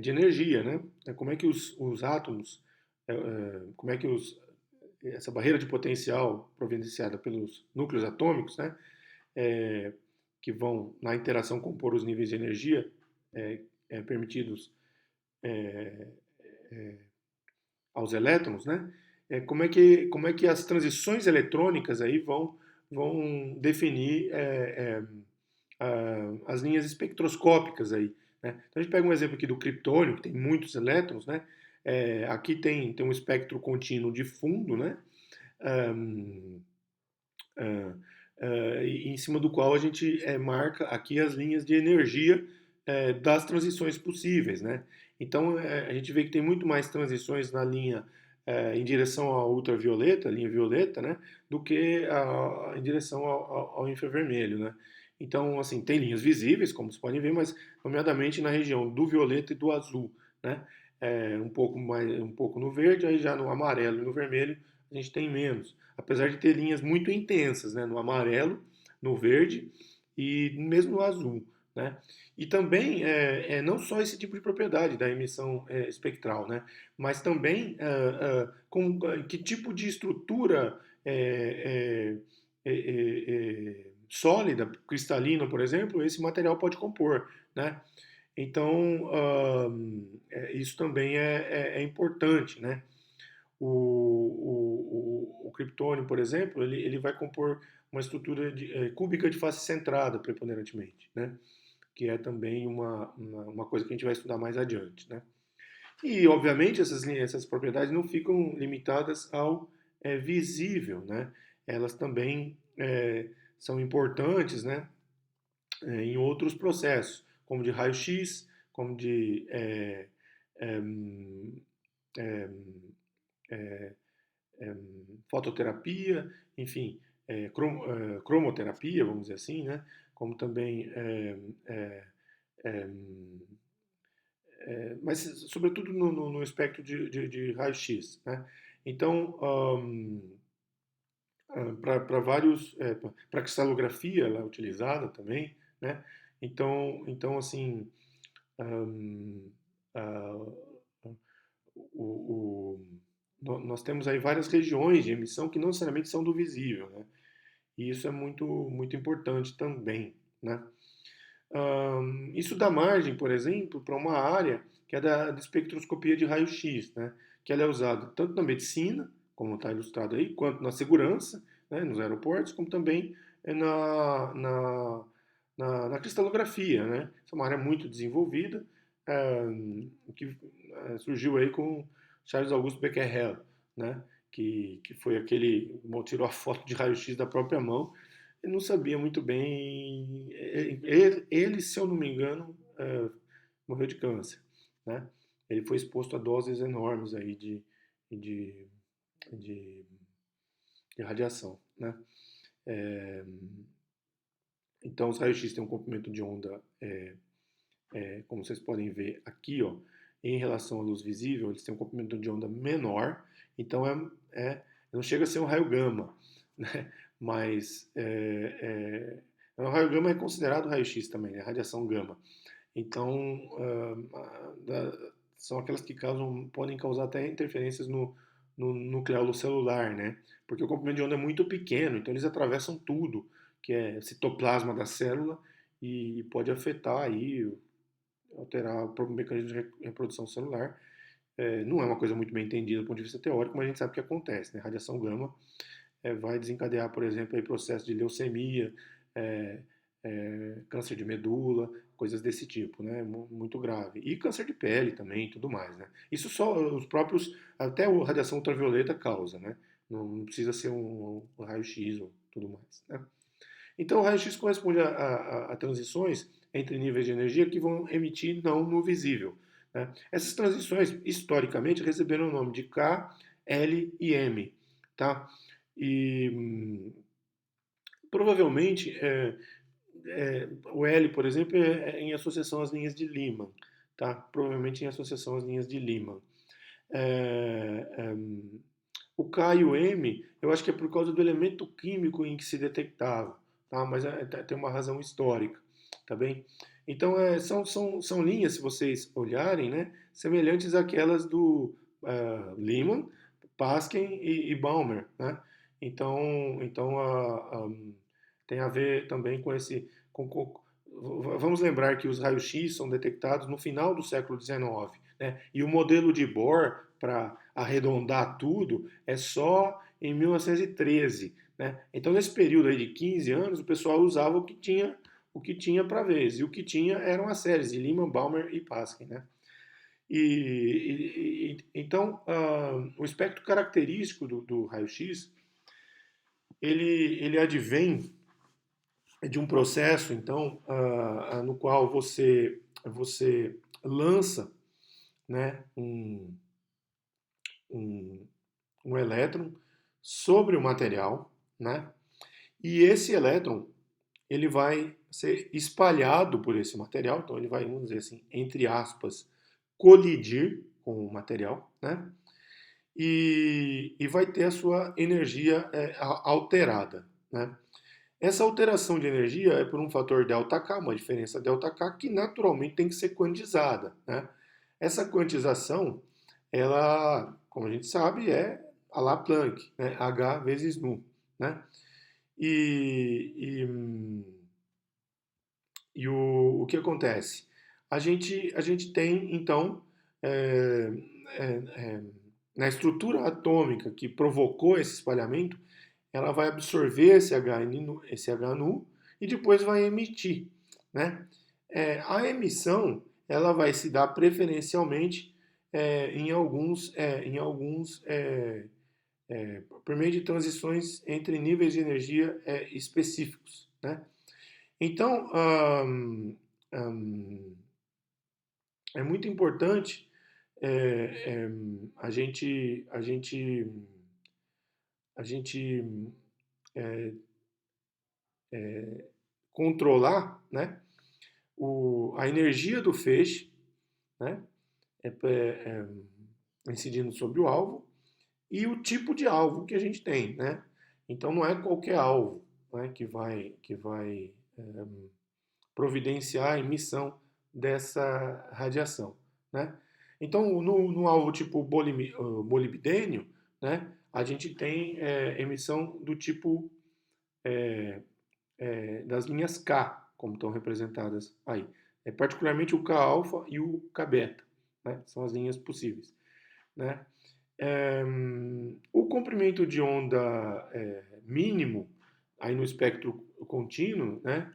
S2: de energia, né? Como é que os átomos, como é que essa barreira de potencial providenciada pelos núcleos atômicos, né? é, que vão, na interação, compor os níveis de energia permitidos aos elétrons, né? Como é que as transições eletrônicas aí vão definir as linhas espectroscópicas aí, né? Então a gente pega um exemplo aqui do criptônio, que tem muitos elétrons, né? Aqui tem um espectro contínuo de fundo, né? Um, em cima do qual a gente marca aqui as linhas de energia das transições possíveis, né? Então a gente vê que tem muito mais transições na linha em direção à ultravioleta, linha violeta, né, do que em direção ao infravermelho, né? Então, assim, tem linhas visíveis, como vocês podem ver, mas nomeadamente na região do violeta e do azul, né? Um pouco no verde, aí já no amarelo e no vermelho a gente tem menos, apesar de ter linhas muito intensas, né, no amarelo, no verde e mesmo no azul, né? E também não só esse tipo de propriedade da emissão espectral, né? Mas também com que tipo de estrutura sólida, cristalina, por exemplo, esse material pode compor, né? Então, isso também é importante, né? O criptônio, por exemplo, ele vai compor uma estrutura cúbica de face centrada, preponderantemente, né? Que é também uma coisa que a gente vai estudar mais adiante, né? E, obviamente, essas propriedades não ficam limitadas ao visível, né? Elas também são importantes, né? Em outros processos, como de raio-x, como de é, é, fototerapia, enfim, cromoterapia, vamos dizer assim, né? Como também, é, mas sobretudo no espectro de raio-x, né? Então, para vários, para cristalografia ela é utilizada também, né? Então assim, um, uh, nós temos aí várias regiões de emissão que não necessariamente são do visível, né? E isso é muito importante também, né? Isso dá margem, por exemplo, para uma área que é da espectroscopia de raio-x, né? Que ela é usada tanto na medicina, como está ilustrado aí, quanto na segurança, né? Nos aeroportos, como também na cristalografia, né? Essa é uma área muito desenvolvida, que surgiu aí com Charles Auguste Becquerel, né? Que foi aquele que tirou a foto de raio-x da própria mão. Ele não sabia muito bem. Ele, se eu não me engano, morreu de câncer, né? Ele foi exposto a doses enormes aí de, de, de radiação, né? É, então, os raios-x têm um comprimento de onda, como vocês podem ver aqui, ó, em relação à luz visível, eles têm um comprimento de onda menor, então não chega a ser um raio gama, né? Mas o raio gama é considerado raio-x também, né? Radiação gama. Então, são aquelas que podem causar até interferências no nucleolo celular, né? Porque o comprimento de onda é muito pequeno, então eles atravessam tudo, que é citoplasma da célula, e pode afetar aí, alterar o próprio mecanismo de reprodução celular. Não é uma coisa muito bem entendida do ponto de vista teórico, mas a gente sabe o que acontece, né? Radiação gama vai desencadear, por exemplo, aí processo de leucemia, é, câncer de medula, coisas desse tipo, né? Muito grave. E câncer de pele também, tudo mais, né? Isso só os próprios, até a radiação ultravioleta causa, né? Não precisa ser um raio-x ou tudo mais, né? Então, o raio-x corresponde a transições entre níveis de energia que vão emitir não no visível, né? Essas transições, historicamente, receberam o nome de K, L e M, tá? E provavelmente o L, por exemplo, é em associação às linhas de Lyman, tá? Provavelmente em associação às linhas de Lyman. É, é, o K e o M, eu acho que é por causa do elemento químico em que se detectava, tá? Mas tem uma razão histórica, tá bem? Então, são linhas, se vocês olharem, né, semelhantes àquelas do Lyman, Pasken e Balmer, né? Então tem a ver também com esse... vamos lembrar que os raios-x são detectados no final do século XIX, né? E o modelo de Bohr, para arredondar tudo, é só em 1913, né? Então, nesse período aí de 15 anos, o pessoal usava o que tinha para vez. E o que tinha eram as séries de Lyman, Balmer e Pasken, né? Então, o espectro característico do raio-x, ele advém de um processo, então, no qual você lança, né, um, um elétron sobre o material, né, e esse elétron ele vai ser espalhado por esse material, então ele vai, vamos dizer assim, entre aspas, colidir com o material, né, e vai ter a sua energia alterada, né. Essa alteração de energia é por um fator ΔK, uma diferença ΔK, que naturalmente tem que ser quantizada, né? Essa quantização, ela, como a gente sabe, é a lá Planck, né? H vezes nu, né? E, e, o que acontece? A gente tem, então, é, é, é, na estrutura atômica que provocou esse espalhamento, ela vai absorver esse H nu e depois vai emitir, né? A emissão ela vai se dar preferencialmente por meio de transições entre níveis de energia específicos, né? Então, hum, é muito importante é, é, a gente a gente a gente controlar, né, a energia do feixe, né, incidindo sobre o alvo e o tipo de alvo que a gente tem, né? Então não é qualquer alvo, né, que vai providenciar a emissão dessa radiação, né? Então no alvo tipo molibdênio, né, a gente tem emissão do tipo das linhas K, como estão representadas aí. Particularmente o K-alfa e o K-beta, né? São as linhas possíveis, né? O comprimento de onda mínimo aí no espectro contínuo, né?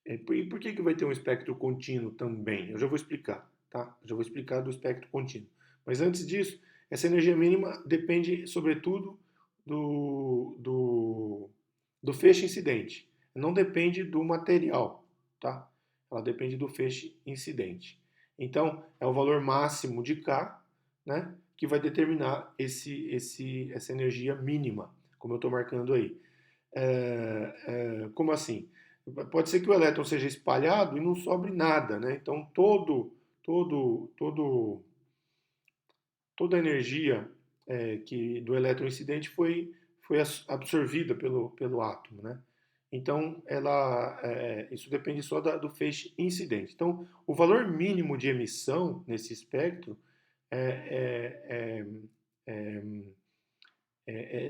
S2: E por que vai ter um espectro contínuo também? Eu já vou explicar, tá? Eu já vou explicar do espectro contínuo. Mas antes disso, essa energia mínima depende, sobretudo, do feixe incidente. Não depende do material, tá? Ela depende do feixe incidente. Então, é o valor máximo de K, né, que vai determinar essa energia mínima, como eu estou marcando aí. Como assim? Pode ser que o elétron seja espalhado e não sobre nada, né? Então todo, toda a energia do elétron incidente foi absorvida pelo átomo, né? Então isso depende só do feixe incidente. Então o valor mínimo de emissão nesse espectro é, é,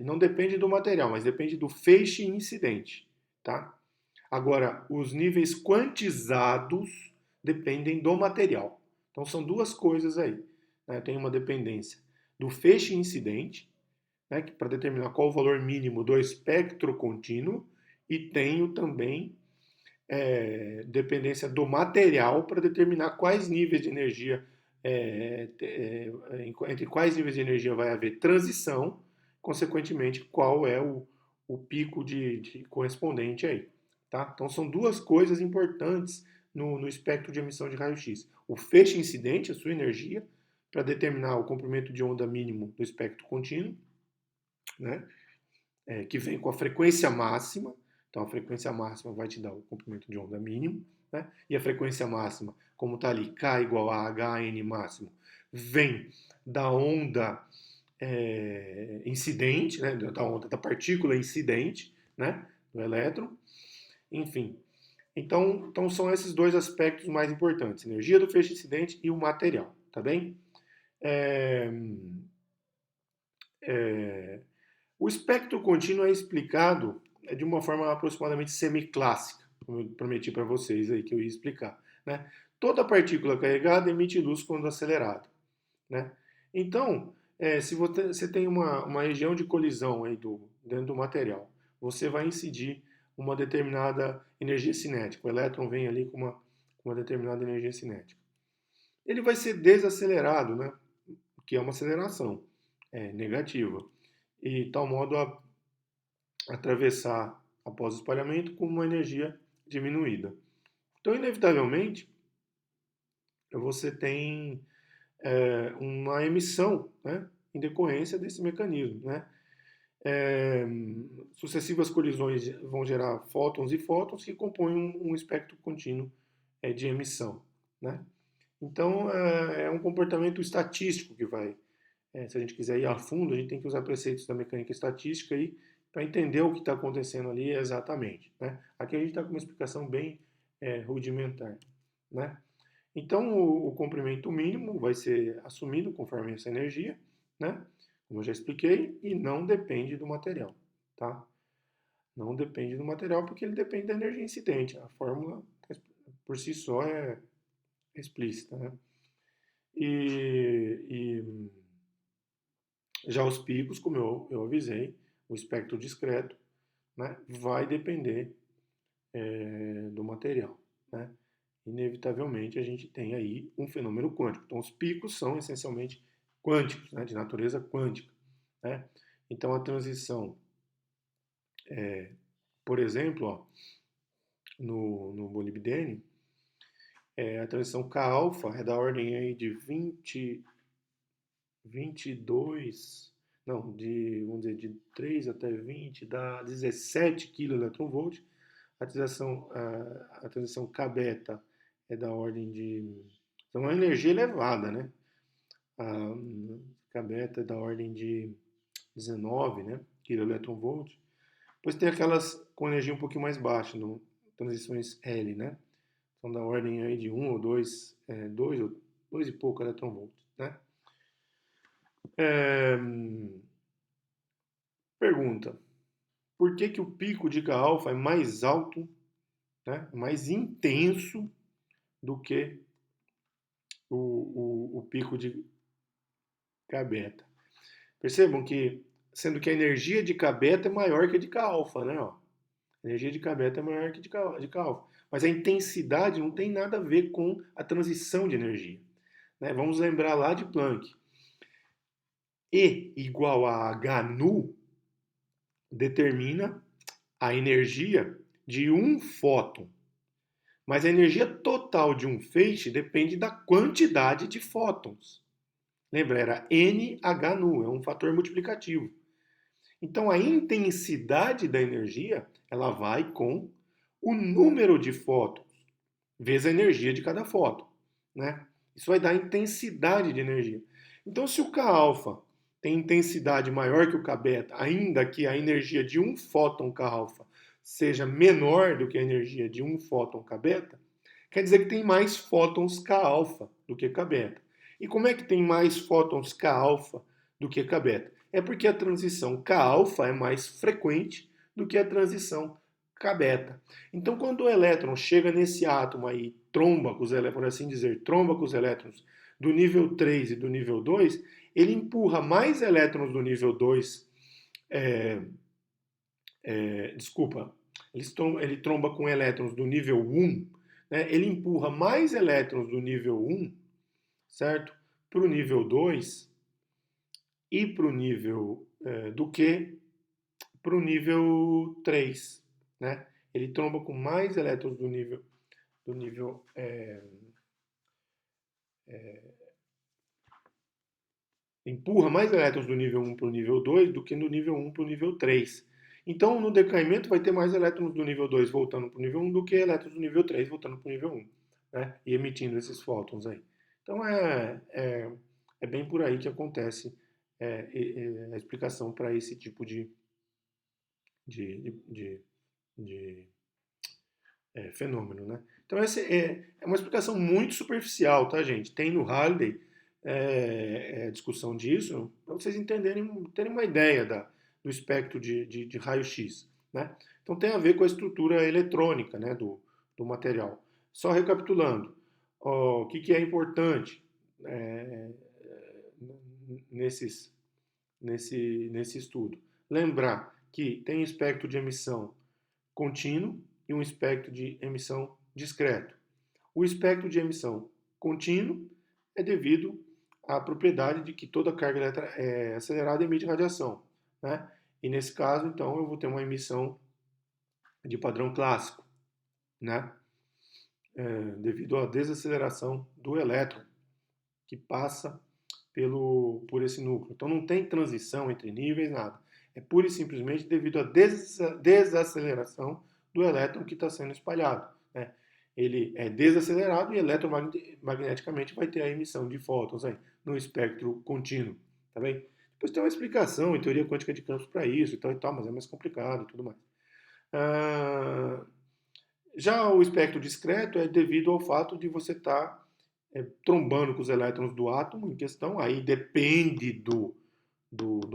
S2: não depende do material, mas depende do feixe incidente, tá? Agora, os níveis quantizados dependem do material. Então, são duas coisas aí. Né? Tem uma dependência do feixe incidente, né, para determinar qual o valor mínimo do espectro contínuo, e tenho também dependência do material para determinar quais níveis de energia, entre quais níveis de energia vai haver transição, consequentemente, qual é o pico de correspondente aí. Tá? Então, são duas coisas importantes no espectro de emissão de raio-x. O feixe incidente, a sua energia, para determinar o comprimento de onda mínimo do espectro contínuo, né? que vem com a frequência máxima. Então, a frequência máxima vai te dar o comprimento de onda mínimo, né? E a frequência máxima, como está ali, K igual a HN máximo, vem da onda incidente, né? Da onda da partícula incidente, né? Do elétron. Enfim. Então são esses dois aspectos mais importantes: energia do feixe incidente e o material, tá bem? É, é, o espectro contínuo é explicado de uma forma aproximadamente semiclássica, como eu prometi para vocês aí que eu ia explicar, né? Toda partícula carregada emite luz quando acelerada, né? Então, se você tem uma região de colisão aí dentro do material, você vai incidir uma determinada energia cinética. O elétron vem ali com uma determinada energia cinética. Ele vai ser desacelerado, né? Que é uma aceleração negativa, e de tal modo a atravessar após o espalhamento com uma energia diminuída. Então, inevitavelmente, você tem uma emissão, né, em decorrência desse mecanismo, né? Sucessivas colisões vão gerar fótons e fótons que compõem um espectro contínuo de emissão, né? Então, é um comportamento estatístico que vai. Se a gente quiser ir a fundo, a gente tem que usar preceitos da mecânica estatística aí para entender o que está acontecendo ali exatamente, né? Aqui a gente está com uma explicação bem rudimentar, né? Então, o comprimento mínimo vai ser assumido conforme essa energia, né? Como eu já expliquei, e não depende do material, tá? Não depende do material porque ele depende da energia incidente. A fórmula por si só é explícita, né? E já os picos, como eu avisei, o espectro discreto, né, vai depender do material, né? Inevitavelmente a gente tem aí um fenômeno quântico. Então os picos são essencialmente quânticos, né, de natureza quântica, né? Então a transição, por exemplo, ó, no molibdênio, a transição K-alfa é da ordem aí de 22, não, vamos dizer, de 3 até 20, dá 17 kV. A transição K-beta é da ordem de. Então, é uma energia elevada, né? A K-beta é da ordem de 19, né? kV. Depois tem aquelas com energia um pouquinho mais baixa, no, transições L, né? São da ordem aí de 1 ou 2, 2 e pouco eletronvolts, né? É, pergunta: por que o pico de K-alfa é mais alto, né? Mais intenso do que o pico de K-beta? Percebam que, sendo que a energia de K-beta é maior que a de K-alfa, né? Ó, a energia de K-beta é maior que de K-alfa. Mas a intensidade não tem nada a ver com a transição de energia, né? Vamos lembrar lá de Planck. E igual a h nu determina a energia de um fóton. Mas a energia total de um feixe depende da quantidade de fótons. Lembra, era NH nu, é um fator multiplicativo. Então a intensidade da energia, ela vai com o número de fótons vezes a energia de cada fóton, né? Isso vai dar intensidade de energia. Então se o K-alfa tem intensidade maior que o K-beta, ainda que a energia de um fóton K-alfa seja menor do que a energia de um fóton K-beta, quer dizer que tem mais fótons K-alfa do que K-beta. E como é que tem mais fótons K-alfa do que K-beta? É porque a transição K-alfa é mais frequente do que a transição K-beta. Então, quando o elétron chega nesse átomo aí, tromba com os elétrons, por assim dizer, tromba com os elétrons do nível 3 e do nível 2, ele empurra mais elétrons do nível 2, desculpa, ele tromba com elétrons do nível 1, né? Ele empurra mais elétrons do nível 1, certo? Para o nível 2 e para o nível do que para o nível 3, né? Ele tromba com mais elétrons do nível empurra mais elétrons do nível 1 para o nível 2 do que do nível 1 para o nível 3. Então, no decaimento, vai ter mais elétrons do nível 2 voltando para o nível 1 do que elétrons do nível 3 voltando para o nível 1, né? E emitindo esses fótons aí. Então, é bem por aí que acontece a explicação para esse tipo de, de, de fenômeno, né? Então, essa é uma explicação muito superficial, tá, gente? Tem no Halliday discussão disso, para vocês entenderem, terem uma ideia do espectro de raio-x, né? Então, tem a ver com a estrutura eletrônica, né, do material. Só recapitulando, o que é importante é, nesses, nesse estudo? Lembrar que tem espectro de emissão contínuo e um espectro de emissão discreto. O espectro de emissão contínuo é devido à propriedade de que toda carga acelerada emite radiação, né? E nesse caso, então, eu vou ter uma emissão de padrão clássico, né? Devido à desaceleração do elétron que passa por esse núcleo. Então não tem transição entre níveis, nada. É pura e simplesmente devido à desaceleração do elétron que está sendo espalhado, né? Ele é desacelerado e eletromagneticamente vai ter a emissão de fótons aí, no espectro contínuo, tá bem? Depois tem uma explicação em teoria quântica de campos para isso e tal, mas é mais complicado e tudo mais. Já o espectro discreto é devido ao fato de você estar trombando com os elétrons do átomo em questão, aí depende do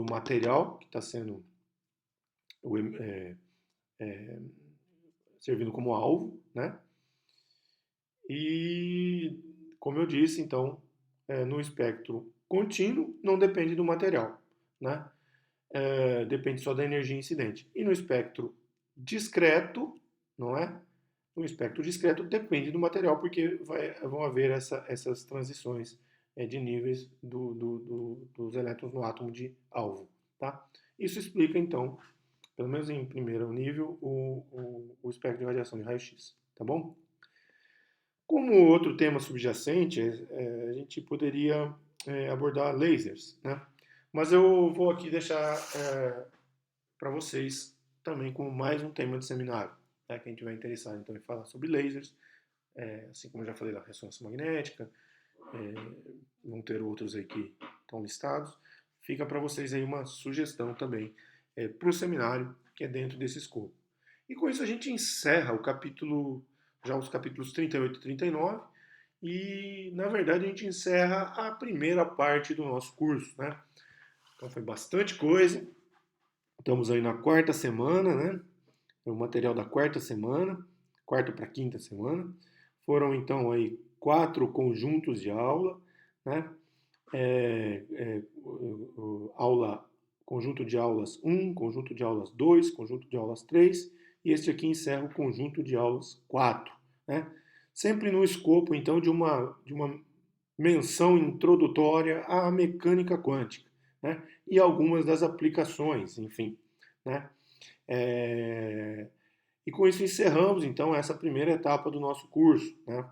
S2: material que está sendo servindo como alvo, né? E, como eu disse, então, no espectro contínuo não depende do material, né? Depende só da energia incidente. E no espectro discreto, não é? No espectro discreto depende do material, porque vão haver essas transições de níveis dos elétrons no átomo de alvo. Tá? Isso explica, então, pelo menos em primeiro nível, o espectro de radiação de raio-x. Tá bom? Como outro tema subjacente, a gente poderia abordar lasers, né? Mas eu vou aqui deixar para vocês também como mais um tema de seminário, né? Quem tiver interessado então em falar sobre lasers, assim como eu já falei da ressonância magnética, vão ter outros aí que estão listados. Fica para vocês aí uma sugestão também para o seminário que é dentro desse escopo. E com isso a gente encerra o capítulo, já os capítulos 38 e 39, e na verdade a gente encerra a primeira parte do nosso curso, né? Então foi bastante coisa. Estamos aí na quarta semana, né? É o material da quarta semana, quarta para quinta semana. Foram então aí 4 conjuntos de aula, né? Aula, conjunto de aulas 1, conjunto de aulas 2, conjunto de aulas 3, e este aqui encerra o conjunto de aulas 4, né? Sempre no escopo então de uma menção introdutória à mecânica quântica, né? E algumas das aplicações, enfim, né? E com isso encerramos então essa primeira etapa do nosso curso, né?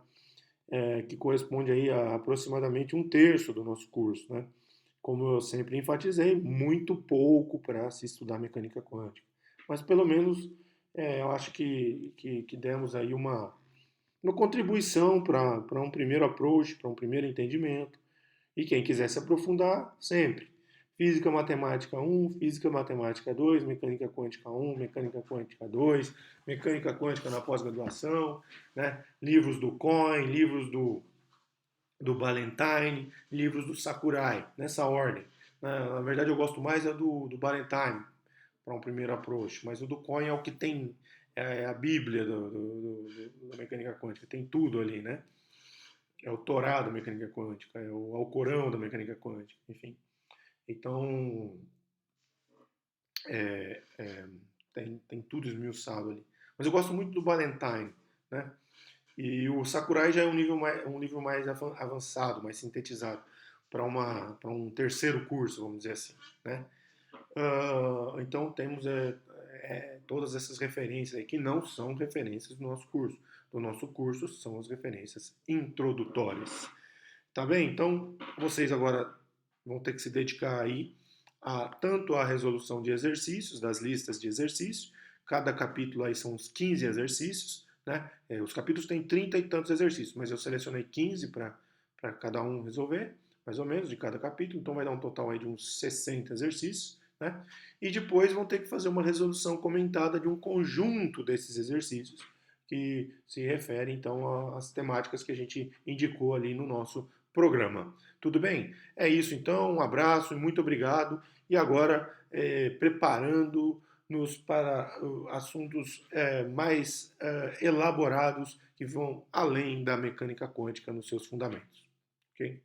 S2: Que corresponde aí a aproximadamente um terço do nosso curso, né? Como eu sempre enfatizei, muito pouco para se estudar mecânica quântica, mas pelo menos eu acho que demos aí uma contribuição para um primeiro approach, para um primeiro entendimento. E quem quiser se aprofundar, sempre. Física Matemática 1, Física Matemática 2, Mecânica Quântica 1, Mecânica Quântica 2, Mecânica Quântica na pós-graduação, né? Livros do Cohen, livros do Ballantyne, livros do Sakurai, nessa ordem. Na verdade, eu gosto mais do Ballantyne, para um primeiro approach, mas o do Cohen é o que tem a Bíblia da mecânica quântica, tem tudo ali, né? É o Torá da mecânica quântica, é o Alcorão da mecânica quântica, enfim. Então, tem tudo esmiuçado ali. Mas eu gosto muito do Ballantyne, né? E o Sakurai já é um nível mais avançado, mais sintetizado, para um terceiro curso, vamos dizer assim, né? Então temos todas essas referências aí, que não são referências do nosso curso. Do nosso curso são as referências introdutórias. Tá bem? Então vocês agora vão ter que se dedicar aí tanto a resolução de exercícios, das listas de exercícios, cada capítulo aí são uns 15 exercícios, né? Os capítulos têm 30 e tantos exercícios, mas eu selecionei 15 para cada um resolver, mais ou menos, de cada capítulo, então vai dar um total aí de uns 60 exercícios, né? E depois vão ter que fazer uma resolução comentada de um conjunto desses exercícios, que se refere então às temáticas que a gente indicou ali no nosso programa. Tudo bem? É isso então, um abraço e muito obrigado. E agora, preparando-nos para assuntos mais elaborados que vão além da mecânica quântica nos seus fundamentos. Ok?